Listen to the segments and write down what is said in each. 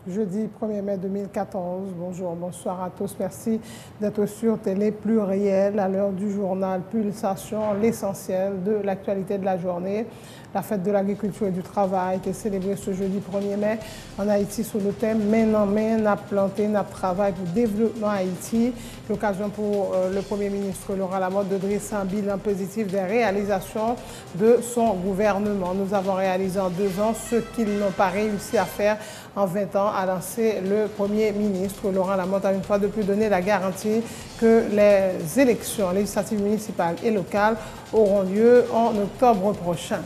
Jeudi 1er mai 2014. Bonjour, bonsoir à tous. Merci d'être sur Télé Pluriel à l'heure du journal Pulsation, l'essentiel de l'actualité de la journée. La fête de l'agriculture et du travail qui est célébrée ce jeudi 1er mai en Haïti sous le thème « Main en main, n'a planté, n'a travail pour développement Haïti ». L'occasion pour le Premier ministre Laurent Lamotte de dresser un bilan positif des réalisations de son gouvernement. Nous avons réalisé en 2 ans ce qu'ils n'ont pas réussi à faire en 20 ans, a lancé le Premier ministre Laurent Lamotte, a une fois de plus donné la garantie que les élections législatives municipales et locales auront lieu en octobre prochain.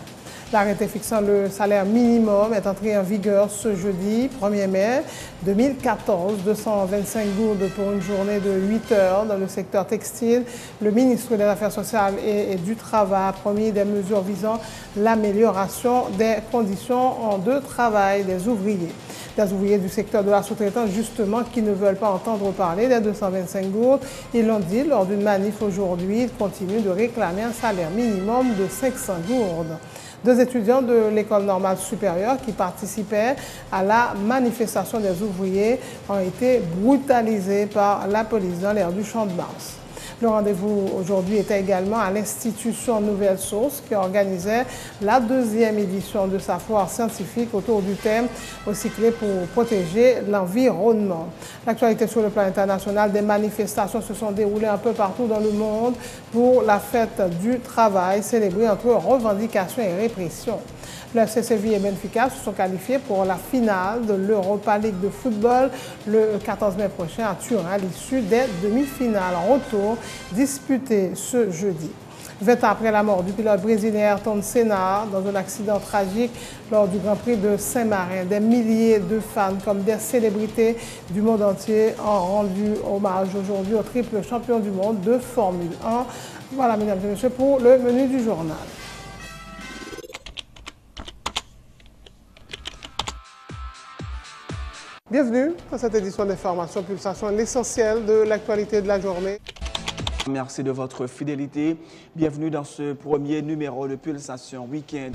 L'arrêté fixant le salaire minimum est entré en vigueur ce jeudi 1er mai 2014, 225 gourdes pour une journée de 8 heures dans le secteur textile. Le ministre des Affaires sociales et du Travail a promis des mesures visant l'amélioration des conditions de travail des ouvriers. Des ouvriers du secteur de la sous-traitance, justement, qui ne veulent pas entendre parler des 225 gourdes. Ils l'ont dit lors d'une manif aujourd'hui. Ils continuent de réclamer un salaire minimum de 500 gourdes. 2 étudiants de l'école normale supérieure qui participaient à la manifestation des ouvriers ont été brutalisés par la police dans l'aire du Champ de Mars. Le rendez-vous aujourd'hui était également à l'institution Nouvelle Source qui organisait la 2e édition de sa foire scientifique autour du thème recycler pour protéger l'environnement. L'actualité sur le plan international, des manifestations se sont déroulées un peu partout dans le monde pour la fête du travail célébrée entre revendications et répression. Le FC Séville et Benfica se sont qualifiés pour la finale de l'Europa League de football le 14 mai prochain à Turin à l'issue des demi-finales en retour disputées ce jeudi. 20 ans après la mort du pilote brésilien Ayrton Senna dans un accident tragique lors du Grand Prix de Saint-Marin, des milliers de fans comme des célébrités du monde entier ont rendu hommage aujourd'hui au triple champion du monde de Formule 1. Voilà, mesdames et messieurs, pour le menu du journal. Bienvenue dans cette édition d'Information Pulsation, l'essentiel de l'actualité de la journée. Merci de votre fidélité. Bienvenue dans ce premier numéro de Pulsation Week-end.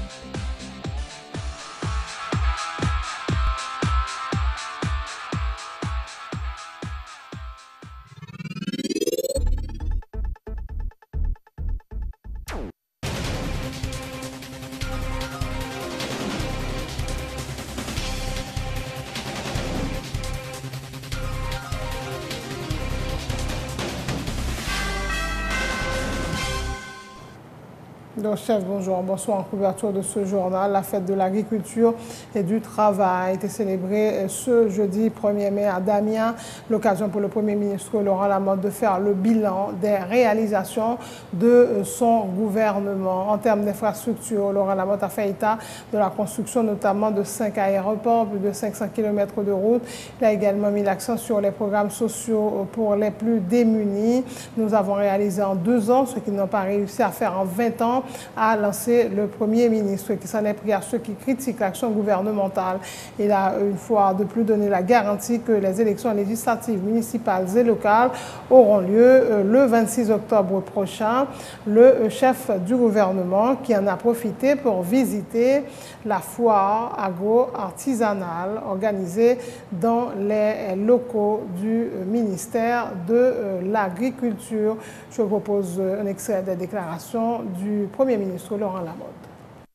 Donc, chef, bonjour, bonsoir. En couverture de ce journal, la fête de l'agriculture et du travail a été célébrée ce jeudi 1er mai à Damiens. L'occasion pour le Premier ministre Laurent Lamotte de faire le bilan des réalisations de son gouvernement. En termes d'infrastructure, Laurent Lamotte a fait état de la construction notamment de 5 aéroports, plus de 500 km de route. Il a également mis l'accent sur les programmes sociaux pour les plus démunis. Nous avons réalisé en 2 ans ce qu'ils n'ont pas réussi à faire en 20 ans, a lancé le Premier ministre qui s'en est pris à ceux qui critiquent l'action gouvernementale. Il a une fois de plus donné la garantie que les élections législatives, municipales et locales auront lieu le 26 octobre prochain. Le chef du gouvernement qui en a profité pour visiter la foire agro-artisanale organisée dans les locaux du ministère de l'Agriculture. Je vous propose un extrait des déclarations du Premier ministre Laurent Lamotte.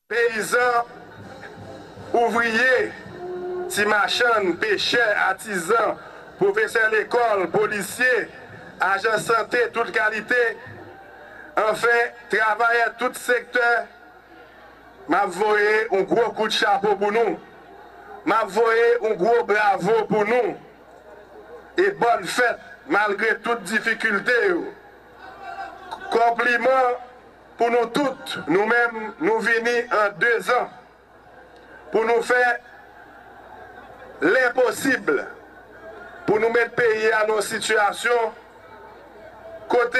Paysans, ouvriers, timachan, pêcheurs, artisans, professeurs d'école, policiers, agents de santé, toute qualité, enfin, travailleurs tout secteur, m'a voyé un gros coup de chapeau pour nous. M'a voyé un gros bravo pour nous. Et bonne fête, malgré toutes difficultés. Compliment pour nous toutes, nous-mêmes, nous venons en 2 ans pour nous faire l'impossible, pour nous mettre pays à nos situations. Côté,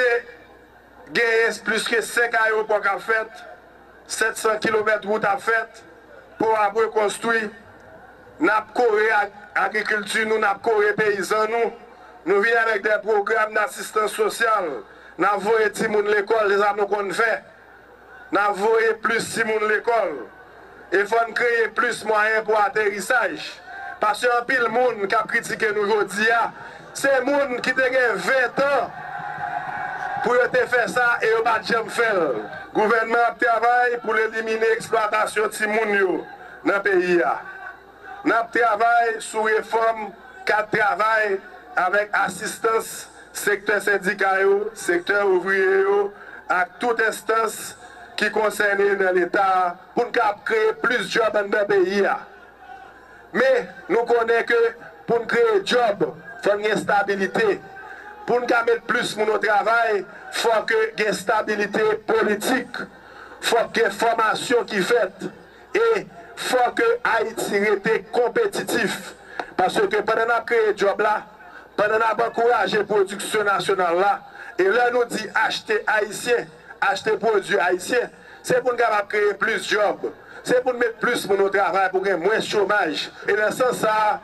gagner plus que 5 aéroports à fait, 700 km de route à fait, pour après construire, nous avons coré agriculture, nous avons coré paysans, nous venons avec des programmes d'assistance sociale. Nous avons envoyé les gens à l'école, les amis qu'on fait. Nous avons envoyé plus de gens à l'école. Il faut créer plus de moyens pour l'atterrissage. Parce que un pile monde qui a critiqué nous aujourd'hui, c'est monde qui a 20 ans pour te faire ça et pas jamais faire. Le gouvernement travaille pour éliminer l'exploitation de ces gens dans le pays. Nous travaillons sur réforme cadre de travail avec assistance secteur syndical, secteur ouvrier, à toute instance qui concerne dans l'État pour créer plus de jobs dans le pays. Mais nous connaissons que pour créer des jobs, il faut une stabilité. Pour nous mettre plus pour nos travail, il faut qu'il y ait une stabilité politique. Il faut qu'il y ait une formation qui est faite. Et il faut que Haïti reste compétitif. Parce que pendant qu'on a créé ce job là, pendant qu'on a encouragé la production nationale là, et là nous dit acheter haïtien, acheter produits haïtiens, c'est pour nous créer plus de jobs. C'est pour nous mettre plus pour nos travail, pour gagner moins de chômage. Et dans ce sens, ça,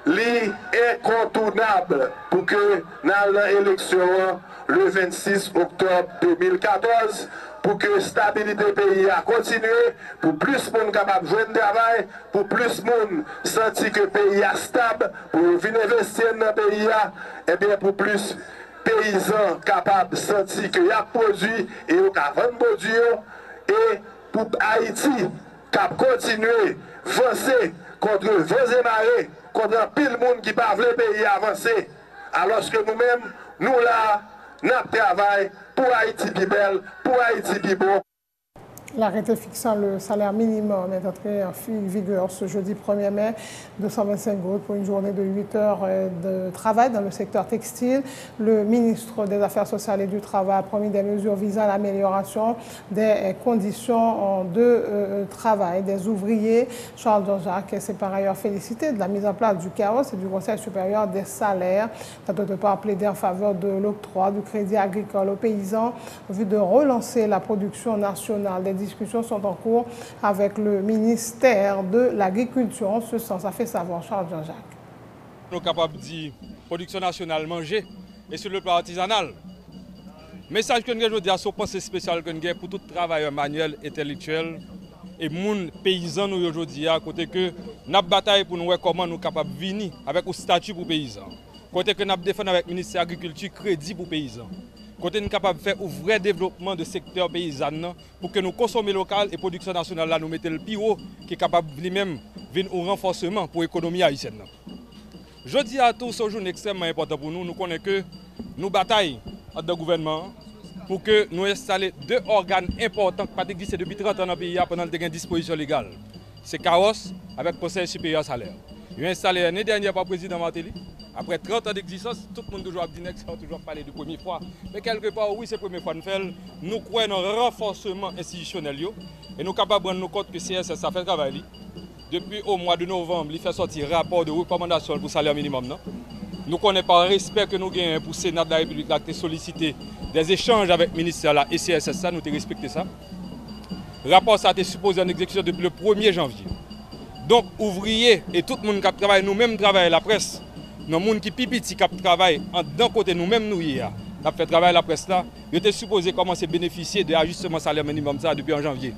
l'incontournable pour que dans l'élection le 26 octobre 2014, pour que la stabilité du pays a continué, pour plus de monde capable de jouer de travail, pour plus de monde sentir que le pays est stable, pour venir investir dans le pays, et bien pour plus de paysans capables de sentir qu'il y a produit et qu'il y a vendre produit, et pour Haïti qui continuer à avancer contre vents et marées, contre un pile monde qui ne veut pas le pays avancer, alors que nous-mêmes, nous là, nous travaillons pour Haïti plus belle, pour Haïti plus beau. L'arrêté fixant le salaire minimum est entré en vigueur ce jeudi 1er mai, 225 gouttes pour une journée de 8 heures de travail dans le secteur textile. Le ministre des Affaires sociales et du Travail a promis des mesures visant l'amélioration des conditions de travail des ouvriers. Charles Jean-Jacques s'est par ailleurs félicité de la mise en place du CAOS et du Conseil supérieur des salaires. Il a d'autre part plaidé en faveur de l'octroi du crédit agricole aux paysans en vue de relancer la production nationale. Des discussions sont en cours avec le ministère de l'Agriculture. En ce sens, a fait savoir Charles Jean-Jacques. Nous sommes capables de dire production nationale manger et sur le plan artisanal. Message que nous avons dit à ce pensée spécial que nous avons pour tout travailleur manuel, intellectuel et les paysans nous aujourd'hui à côté que nous bataille pour nous voir comment nous sommes capables de venir avec un statut pour paysans. Côté que nous défendons avec le ministère de l'Agriculture crédit pour paysans. Côté nous capables de faire un vrai développement de secteur paysan pour que nous consommions local et production nationale là nous mettons le plus haut qui est capable lui-même venir au renforcement pour l'économie haïtienne. Je dis à tous ce jour extrêmement important pour nous. Nous connaissons que nous bataillons dans le gouvernement pour que nous installions deux organes importants qui existent depuis 30 ans dans le pays pendant des dispositions légales. C'est CAOS avec le Conseil supérieur salaire. Ils ont installé l'année dernière par le président Martelly. Après 30 ans d'existence, tout le monde toujours dit que ça a toujours parlé de première fois. Mais quelque part, oui, c'est la première fois que nous faisons. Nous croyons dans le renforcement institutionnel et nous sommes capables de rendre compte que CSS a fait le travail. Depuis au mois de novembre, il fait sortir un rapport de recommandation pour le salaire minimum. Nous connaissons par respect que nous avons pour le Sénat de la République qui a sollicité des échanges avec le ministère et CSS, nous avons respecté ça. Le rapport a été supposé en exécution depuis le 1er janvier. Donc, ouvriers et tout le monde qui travaille, nous-mêmes travaillons la presse. Nos gens qui pipiti qui travaillent d'un côté nous-mêmes nous hier, qui fait travailler la presse là, ils étaient supposés commencer à bénéficier de l'ajustement salaire minimum ça depuis en janvier.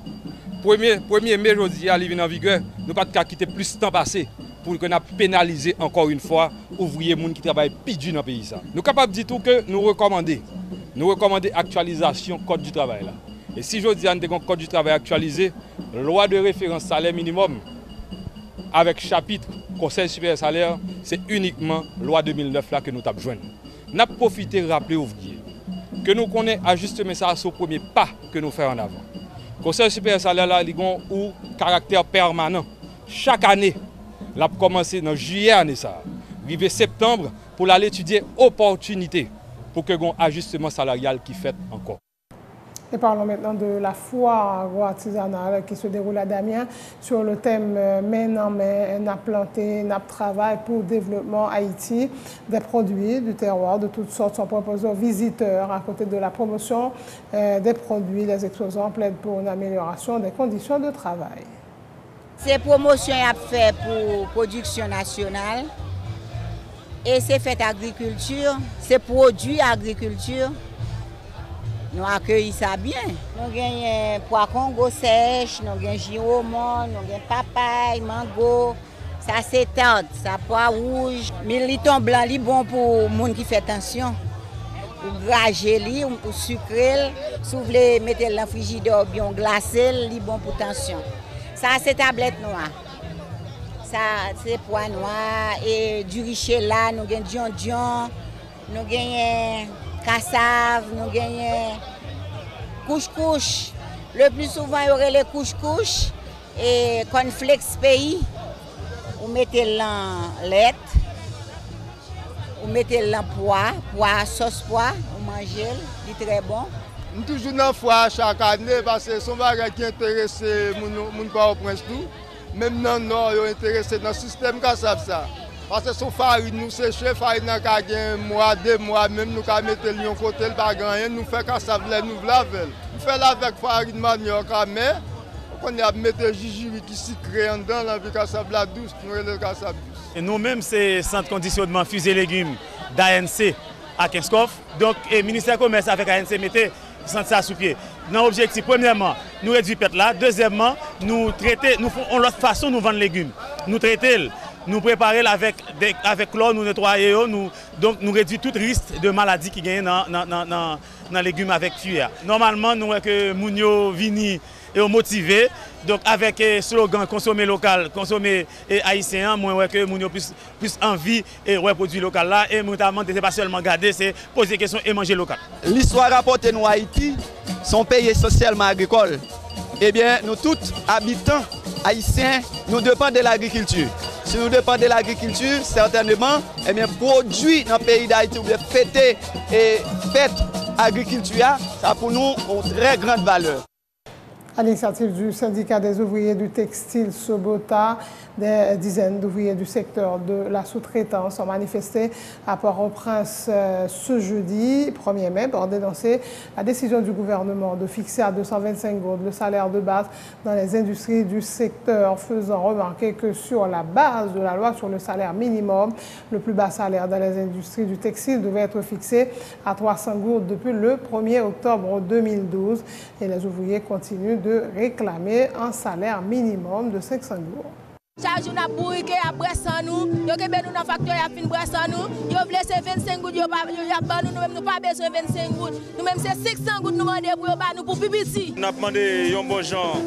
1er mai aujourd'hui, il vient en vigueur, nous ne pouvons pas quitter plus de temps passé pour que nous pénaliser encore une fois ouvriers qui travaillent plus dur dans le pays. Nous sommes capables de dire tout que nous recommandons l'actualisation du code du travail là. Et si je dis un code du travail actualisé, loi de référence salaire minimum avec chapitre Conseil supérieur salaire, c'est uniquement la loi 2009 là que nous avons besoin. Nous avons profité de rappeler aux ouvriers que nous connaissons ajustement ça au premier pas que nous faisons en avant. Le Conseil supérieur salaire là, il a un caractère permanent. Chaque année, il a commencé dans juillet année ça, arrivé septembre pour aller étudier opportunité pour que un ajustement salarial qui fait encore. Et parlons maintenant de la foire agro-artisanale qui se déroule à Damien sur le thème main en main, n'a planté, n'a travail pour le développement Haïti. Des produits du terroir de toutes sortes sont proposés aux visiteurs. À côté de la promotion des produits, les exposants plaident pour une amélioration des conditions de travail. Ces promotions sont faites pour la production nationale et c'est fait agriculture, c'est produit agriculture. Nous accueillons ça bien. Nous avons pois Congo sèche, nous avons giromon, nous avons papaye, mango, Ça c'est tarte, ça pois rouge, militon blanc, li bon pour monde qui fait tension. Ou grager li, ou sucrer, si vous voulez mettre dans le frigidaire bien glacé, li bon pour tension. Ça c'est tablette noire. Ça c'est pois noir et du richet là, nous gagnons dion, nous gagnons cassave, nous gagnons couche-couche. Le plus souvent, il y aurait les couche-couche et cornflakes pays. Vous mettez l'en lait, vous mettez l'en pois, sauce pois, vous mangez, c'est très bon. Nous toujours dans foi chaque année parce que son bagage qui intéresse mon Port-au-Prince tout. Même dans le nord, ils sont intéressés dans le système cassave ça. Parce que son farine nous sécher, farine n'a qu'à un mois, 2 mois, même nous qu'à mettre le côté le bagage, nous fait cassave nous laver. Nous fait avec farine manioc mais on a mettre jujube qui sucré en dedans la vie cassave la douce, nous le cassave douce. Et nous-mêmes c'est centre conditionnement fusée légumes d'ANC à Kinskov. Donc le ministère du commerce avec ANC mettait centre ça sous pied. Dans l'objectif, premièrement, nous réduire pète là. Deuxièmement, nous traiter, nous faisons l'autre façon nous vendre légumes. Nous traiter, nous préparer avec l'eau, nous nettoyer, donc nous réduire tout risque de maladie qui gagne dans les légumes avec cuillère. Normalement, nous voyons que Mounio vini et motivé. Donc avec le slogan consommer local, consommer haïtien, moi que Mounio plus envie et produit local là et notamment c'est pas seulement garder, c'est poser des questions et manger local. L'histoire rapportée nous Haïti, son pays essentiellement agricole. Eh bien, nous tous habitants haïtiens, nous dépendons de l'agriculture. Si nous dépendons de l'agriculture, certainement, eh bien, produit dans le pays d'Haïti ou bien fêter et fête agriculture, ça pour nous une très grande valeur. À l'initiative du syndicat des ouvriers du textile Sobota, des dizaines d'ouvriers du secteur de la sous-traitance ont manifesté à Port-au-Prince ce jeudi 1er mai pour dénoncer la décision du gouvernement de fixer à 225 gourdes le salaire de base dans les industries du secteur, faisant remarquer que sur la base de la loi sur le salaire minimum, le plus bas salaire dans les industries du textile devait être fixé à 300 gourdes depuis le 1er octobre 2012 et les ouvriers continuent de réclamer un salaire minimum de 500 gourdes. Chaque jour, nous avons bourriqué à brasser nous, nous avons nous dans facteur à fin brasser nous, nous avons laissé 25 gouttes, nous n'avons pas besoin de 25 gouttes, nous-mêmes c'est 600 gouttes nous demandons pour publicité. Nous avons demandé un bon genre,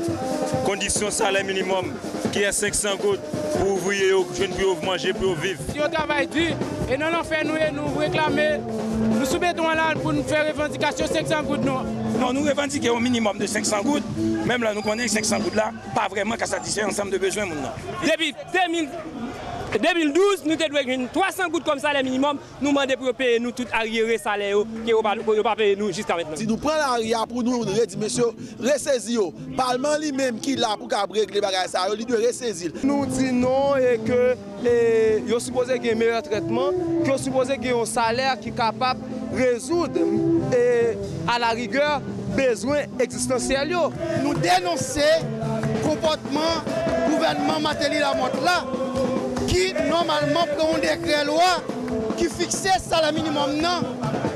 condition salaire minimum qui est 500 gouttes pour ouvrier, jeunes pour manger, pour vivre. Si on travaille dur et non on fait nous réclamer, nous soumettons là pour nous faire revendication 500 gouttes. Non, nous revendiquons au minimum de 500 gouttes. Même là, nous connaissons 500 gouttes là, pas vraiment qu'à satisfaire l'ensemble de besoins. Depuis 2012, nous avons 300 gouttes comme salaire minimum. Nous demandons pour payer nous tout arriéré salaire qui ne pas payer nous jusqu'à maintenant. Si nous prenons l'arrière pour nous, nous disons, monsieur, ressaisir. Parlement lui-même qui est là pour régler les bagages, il doit ressaisir. Nous disons non et que il est supposé qu'il y ait un meilleur traitement, qu'il est supposé qu'il y ait un salaire qui est capable de résoudre à la rigueur besoins existentiels. Nous dénonçons le comportement du gouvernement Matéli Lamotte là, qui normalement prend un décret loi qui fixait le salaire minimum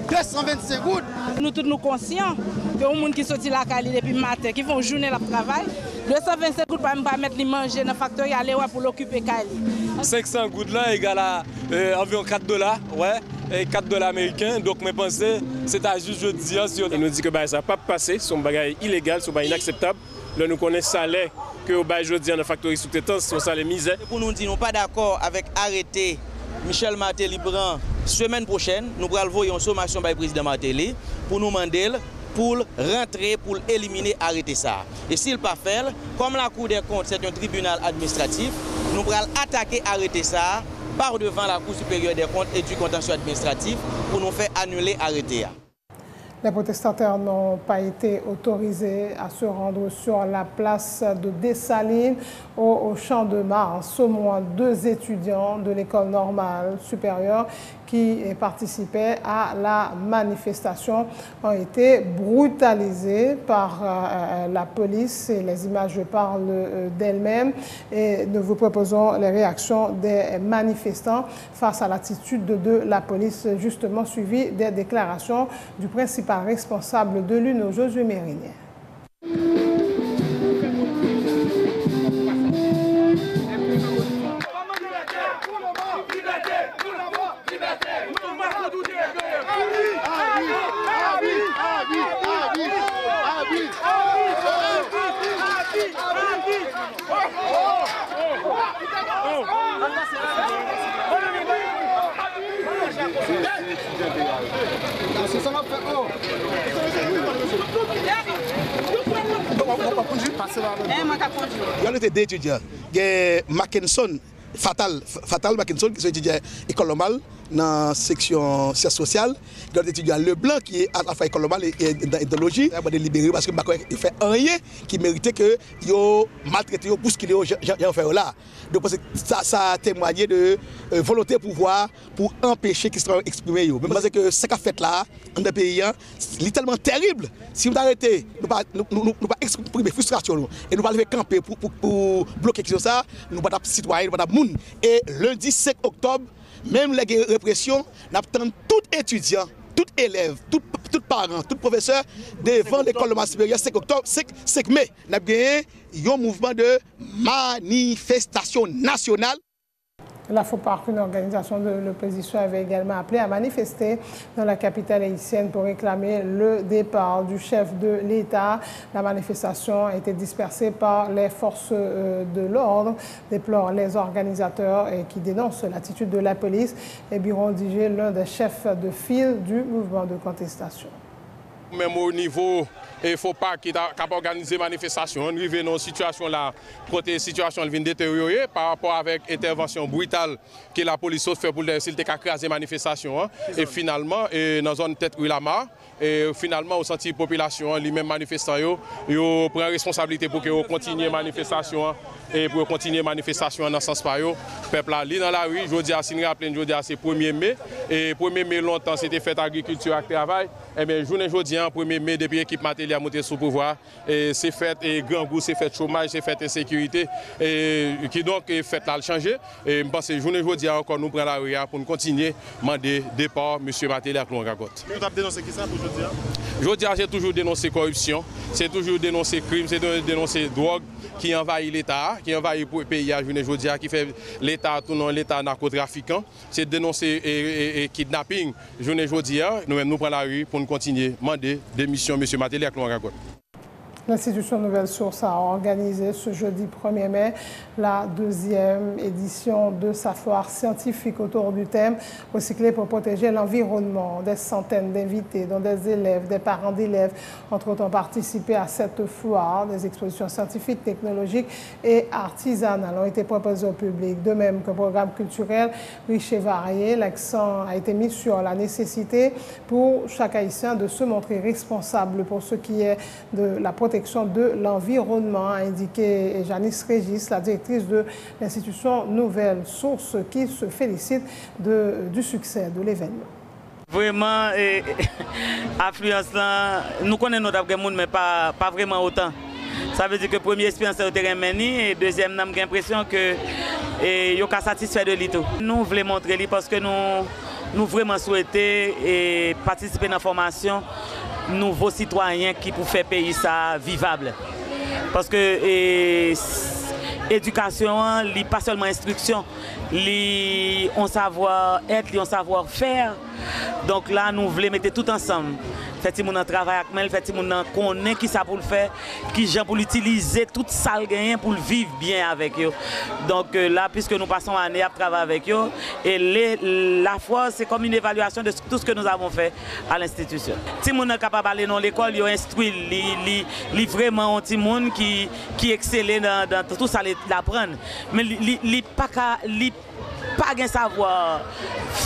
225 gouttes. Nous tous nous conscients que les gens qui sortent la Cali depuis le matin, qui font journée de travail, 225 gouttes pour ne mettre les manger dans la factory aller pour l'occuper Cali. 500 gouttes là égale à environ $4, ouais, et $4 américains. Donc je pense que c'est à juste jeudi. Il nous dit que ça n'a pas passé, c'est un bagage illégal, c'est inacceptable. Là nous connaissons le salaire que aujourd'hui dans la factory sous-traitance, c'est un salaire misère. Pour nous dire, nous pas d'accord avec arrêter Michel Martelly Brand. Semaine prochaine, nous allons envoyer une sommation par le président Martelly pour nous demander pour rentrer, pour éliminer, arrêter ça. Et s'il pas fait, comme la Cour des comptes, c'est un tribunal administratif, nous allons attaquer, arrêter ça par devant la Cour supérieure des comptes et du contentieux administratif pour nous faire annuler, arrêter. Les protestataires n'ont pas été autorisés à se rendre sur la place de Dessalines au Champ de Mars. Au moins 2 étudiants de l'école normale supérieure qui participaient à la manifestation ont été brutalisés par la police et les images parlent d'elles-mêmes. Et nous vous proposons les réactions des manifestants face à l'attitude de la police, justement suivie des déclarations du principal responsable de l'UNO, Josué Mérinier. Il y a des étudiants. Il y a Mackinson, Fatal Mackinson, qui sont étudiants à l'école normale dans la section sciences sociales. Il y a des étudiants Leblanc qui est à la fois école normale et dans l'idéologie. Il a libéré parce qu'il ne fait rien qui méritait que yo maltraité, bousculé, j'en fais là. Donc ça a témoigné de volonté pouvoir pour empêcher qu'ils se exprimer. Même parce que ce qu'a fait là, dans le pays, c'est tellement terrible. Si nous arrêtons, nous ne pas exprimer frustration et nous ne pas lever camper pour bloquer ça, nous ne pas être citoyens, nous ne pas être monde. Et lundi 5 octobre, même les répressions, nous attendons tout étudiant, tout élève, tout parent, tout professeur devant l'école de supérieure 5 octobre, 5 mai. Nous avons gagné un mouvement de manifestation nationale. La FOPARC, une organisation de l'opposition, avait également appelé à manifester dans la capitale haïtienne pour réclamer le départ du chef de l'État. La manifestation a été dispersée par les forces de l'ordre, déplorent les organisateurs et qui dénoncent l'attitude de la police. Et Biron Digé, l'un des chefs de file du mouvement de contestation. Même au niveau, il faut pas qu'il ait organisé manifestation. On arrive dans une situation là, côté la situation vient détériorer par rapport avec l'intervention brutale que la police fait pour s'il a crasé manifestation. Et finalement, dans la zone tête Ouilama, et finalement, au senti population, les mêmes manifestants, ils prennent responsabilité pour qu'ils continuent la manifestation et pour continuer la manifestation dans ce sens. Le peuple là, dans la rue, je dis à Sinraplin, je dis à c'est 1er mai. Et 1er mai, longtemps, c'était fait agriculture et travail. Et bien, journée aujourd'hui, 1er mai, depuis l'équipe Matéli a monté sous pouvoir, c'est fait grand goût, c'est fait chômage, c'est fait insécurité, et qui donc est fait là le changer. Et je pense que journée aujourd'hui, encore nous prenons la rue pour nous continuer à demander départ M. Matéli à Clon-Gagotte. Vous avez dénoncé qui ça pour aujourd'hui? Aujourd'hui, j'ai toujours dénoncé corruption, c'est toujours dénoncé crime, c'est dénoncé drogue qui envahit l'État, qui envahit le pays à journée aujourd'hui, qui fait l'État tournant l'État narcotrafiquant, c'est dénoncer et kidnapping. Journée aujourd'hui, nous-mêmes nous prenons la rue pour nous continuer à demander démission M. Matéli à Clon-Gagotte. L'Institution Nouvelle Source a organisé ce jeudi 1er mai la 2e édition de sa foire scientifique autour du thème « Recycler pour protéger l'environnement ». Des centaines d'invités, dont des élèves, des parents d'élèves, entre autres, ont participé à cette foire. Des expositions scientifiques, technologiques et artisanales ont été proposées au public. De même qu'un programme culturel riche et varié, l'accent a été mis sur la nécessité pour chaque Haïtien de se montrer responsable pour ce qui est de la protection de l'environnement, a indiqué Janice Régis, la directrice de l'institution Nouvelle Source, qui se félicite du succès de l'événement. Vraiment, affluence là, nous connaissons notre monde, mais pas vraiment autant. Ça veut dire que première expérience est au terrain mené et deuxième, nous avons l'impression que nous sommes satisfaits de l'ITO. Nous voulons montrer parce que nous vraiment souhaitons participer à la formation nouveaux citoyens qui pour faire pays ça vivable. Parce que l'éducation, pas seulement instruction, on savoir-être, on savoir-faire. Donc là, nous voulons mettre tout ensemble. Fait mon travail avec moi, fait mon connaît qui ça pour le faire, qui gens pour l'utiliser toute ça gain pour le vivre bien avec eux. Donc là, puisque nous passons année à travailler avec eux, et la fois c'est comme une évaluation de tout ce que nous avons fait à l'institution. Si mon est capable d'aller dans l'école, ils instruit, ils vraiment un petit monde qui excelle dans tout ça l'apprendre, mais il pas de savoir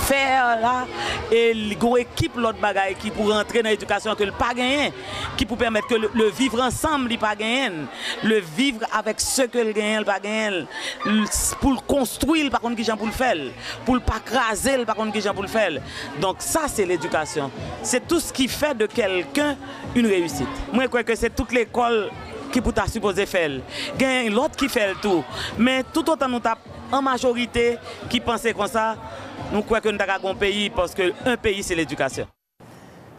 faire là et une équipe l'autre bagaille qui pour rentrer dans l'éducation que le pas gagner qui pour permettre que le vivre ensemble il pas gagner le vivre avec ce que le gagne pas gagner pour le construire par contre qui gens pour le faire pour le pas craser par contre qui gens pour le faire. Donc ça c'est l'éducation, c'est tout ce qui fait de quelqu'un une réussite. Moi je crois que c'est toute l'école qui peut supposé faire. Il y a l'autre qui fait le tout. Mais tout autant nous avons en majorité qui pensent comme ça, nous croyons que nous avons un pays parce qu'un pays c'est l'éducation.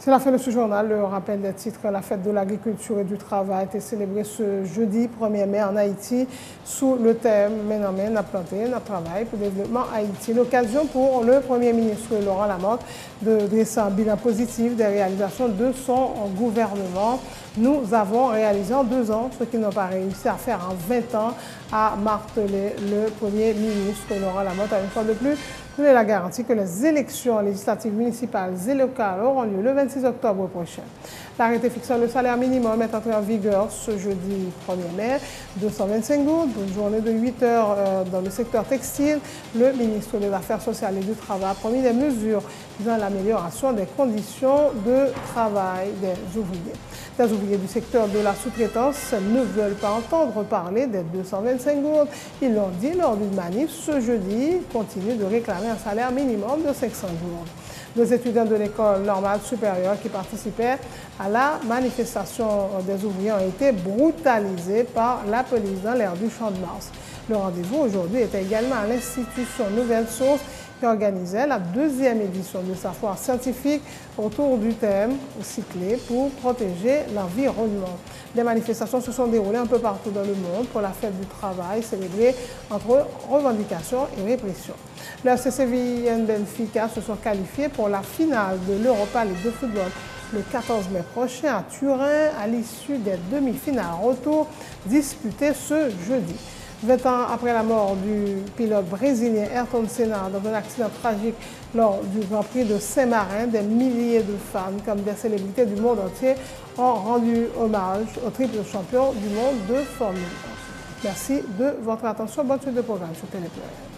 C'est la fin de ce journal. Le rappel des titres. La fête de l'agriculture et du travail a été célébrée ce jeudi 1er mai en Haïti sous le thème « Main en main, n'a planté, n'a travail pour le développement Haïti ». L'occasion pour le Premier ministre Laurent Lamotte de dresser un bilan positif des réalisations de son gouvernement. Nous avons réalisé en 2 ans ce qu'ils n'ont pas réussi à faire en 20 ans, a martelé le Premier ministre Laurent Lamotte. Une fois de plus, nous avons la garantie que les élections législatives municipales et locales auront lieu le 26 octobre prochain. L'arrêté fixant le salaire minimum est entré en vigueur ce jeudi 1er mai. 225 gouttes pour une journée de 8 heures dans le secteur textile. Le ministre des Affaires sociales et du Travail a promis des mesures visant l'amélioration des conditions de travail des ouvriers. Les ouvriers du secteur de la sous-traitance ne veulent pas entendre parler des 225 gouttes. Ils l'ont dit lors d'une manif ce jeudi. Ils continuent de réclamer un salaire minimum de 500 gouttes. 2 étudiants de l'école normale supérieure qui participaient à la manifestation des ouvriers ont été brutalisés par la police dans l'air du Champ de Mars. Le rendez-vous aujourd'hui était également à l'institution Nouvelle Source qui organisait la 2e édition de sa foire scientifique autour du thème cyclé pour protéger l'environnement. Des manifestations se sont déroulées un peu partout dans le monde pour la fête du travail célébrée entre revendications et répression. Le FC Séville Benfica se sont qualifiés pour la finale de l'Europa League de football le 14 mai prochain à Turin à l'issue des demi-finales retour disputées ce jeudi. 20 ans après la mort du pilote brésilien Ayrton Senna dans un accident tragique lors du Grand Prix de Saint-Marin, des milliers de fans comme des célébrités du monde entier ont rendu hommage au triple champion du monde de Formule 1. Merci de votre attention. Bonne suite de programme sur Télépluriel.